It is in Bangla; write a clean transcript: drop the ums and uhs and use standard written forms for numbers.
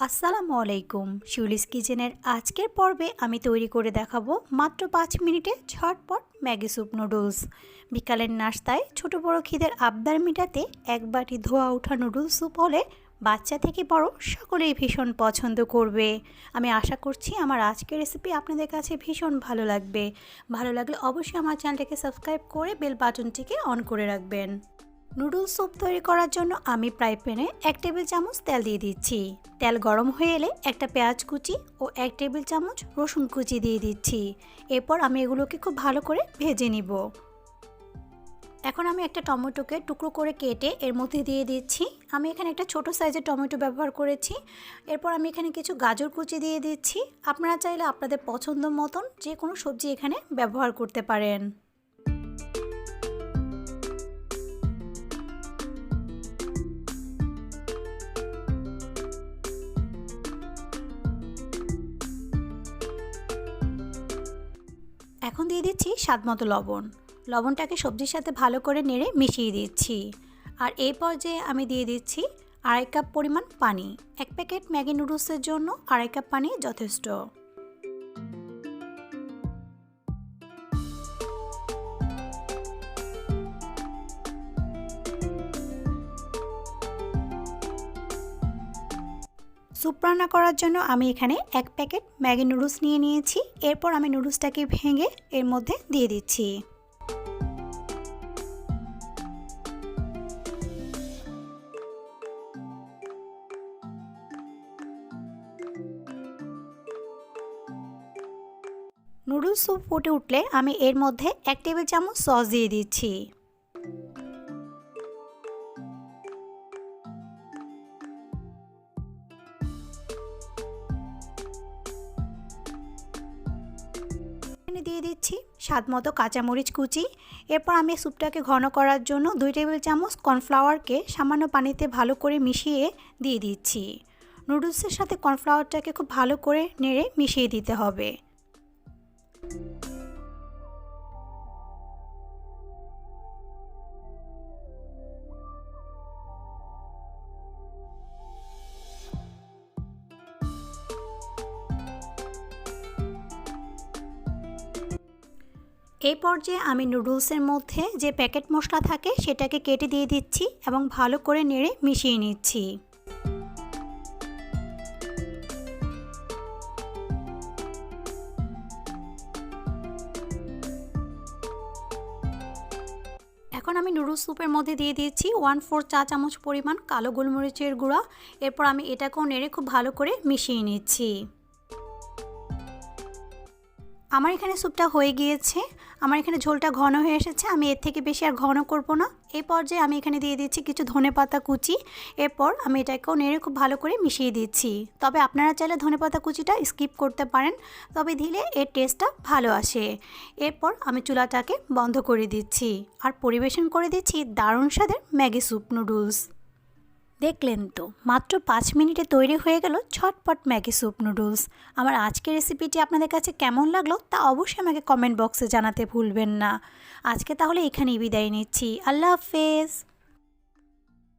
আসসালামু আলাইকুম। শিউলিস কিচেনের আজকের পর্বে আমি তৈরি করে দেখাবো মাত্র 5 মিনিটে ঝটপট ম্যাগি স্যুপ নুডলস। বিকালের নাস্তায় ছোট বড় খিদের আবদার মেটাতে এক বাটি ধোয়া ওঠা নুডলস স্যুপ হলে বাচ্চা থেকে বড় সকলেই ভীষণ পছন্দ করবে। আমি আশা করছি আমার আজকের রেসিপি আপনাদের কাছে ভীষণ ভালো লাগবে। ভালো লাগলে অবশ্যই আমার চ্যানেলটাকে সাবস্ক্রাইব করে বেল বাটনটিকে অন করে রাখবেন। নুডলস স্যুপ তৈরি করার জন্য আমি ফ্রাই প্যানে 1 টেবিল চামচ তেল দিয়ে দিচ্ছি। তেল গরম হয়ে এলে একটা পেঁয়াজ কুচি ও 1 টেবিল চামচ রসুন কুচি দিয়ে দিচ্ছি। এরপর আমি এগুলোকে খুব ভালো করে ভেজে নিব। এখন আমি একটা টমেটোকে টুকরো করে কেটে এর মধ্যে দিয়ে দিচ্ছি। আমি এখানে একটা ছোট সাইজের টমেটো ব্যবহার করেছি। এরপর আমি এখানে কিছু গাজর কুচি দিয়ে দিচ্ছি। আপনারা চাইলে আপনাদের পছন্দ মতন যে কোনো সবজি এখানে ব্যবহার করতে পারেন। এখন দিয়ে দিচ্ছি স্বাদমতো লবণ। লবণটাকে সবজির সাথে ভালো করে নেড়ে মিশিয়ে দিচ্ছি। আর এই পর্যায়ে আমি দিয়ে দিচ্ছি 2.5 কাপ পরিমাণ পানি। 1 প্যাকেট ম্যাগি নুডলসের জন্য 2.5 কাপ পানি যথেষ্ট। স্যুপ রান্না করার জন্য আমি এখানে 1 প্যাকেট ম্যাগি নুডলস নিয়ে নিয়েছি। এরপর আমি নুডলসটাকে ভেঙে এর মধ্যে দিয়ে দিচ্ছি। নুডলস স্যুপ ফুটে উঠলে আমি এর মধ্যে 1 টেবিল চামচ সস দিয়ে দিচ্ছি। দিয়ে দিচ্ছি স্বাদমতো কাঁচামরিচ কুচি। এরপর আমি স্যুপটাকে ঘন করার জন্য 2 টেবিল চামচ কর্নফ্লাওয়ারকে সামান্য পানিতে ভালো করে মিশিয়ে দিয়ে দিচ্ছি। নুডলসের সাথে কর্নফ্লাওয়ারটাকে খুব ভালো করে নেড়ে মিশিয়ে দিতে হবে। এই পর্যায়ে আমি নুডলসের মধ্যে যে প্যাকেট মশলা থাকে সেটাকে কেটে দিয়ে দিচ্ছি এবং ভালো করে নেড়ে মিশিয়ে নিচ্ছি। এখন আমি নুডলস স্যুপের মধ্যে দিয়ে দিচ্ছি 1/4 চা চামচ পরিমাণ কালো গোলমরিচের গুঁড়া। এরপর আমি এটাকেও নেড়ে খুব ভালো করে মিশিয়ে নিচ্ছি। আমার এখানে স্যুপটা হয়ে গিয়েছে। আমার এখানে ঝোলটা ঘন হয়ে এসেছে। আমি এর থেকে বেশি আর ঘন করব না। এই পর্যায়ে আমি এখানে দিয়ে দিচ্ছি কিছু ধনেপাতা কুচি। এরপর আমি এটাকেও নেড়ে খুব ভালো করে মিশিয়ে দিচ্ছি। তবে আপনারা চাইলে ধনেপাতা কুচিটা স্কিপ করতে পারেন, তবে দিলে এর টেস্টটা ভালো আসে। এরপর আমি চুলাটাকে বন্ধ করে দিচ্ছি আর পরিবেশন করে দিচ্ছি দারুণ স্বাদের ম্যাগি স্যুপ নুডলস। দেখলেন তো, মাত্র 5 মিনিটে তৈরি হয়ে গেল ঝটপট ম্যাগি স্যুপ নুডলস। আমার আজকের রেসিপিটি আপনাদের কাছে কেমন লাগলো তা অবশ্যই আমাকে কমেন্ট বক্সে জানাতে ভুলবেন না। আজকে তাহলে এখানেই বিদায় নিচ্ছি। আল্লাহ হাফেজ।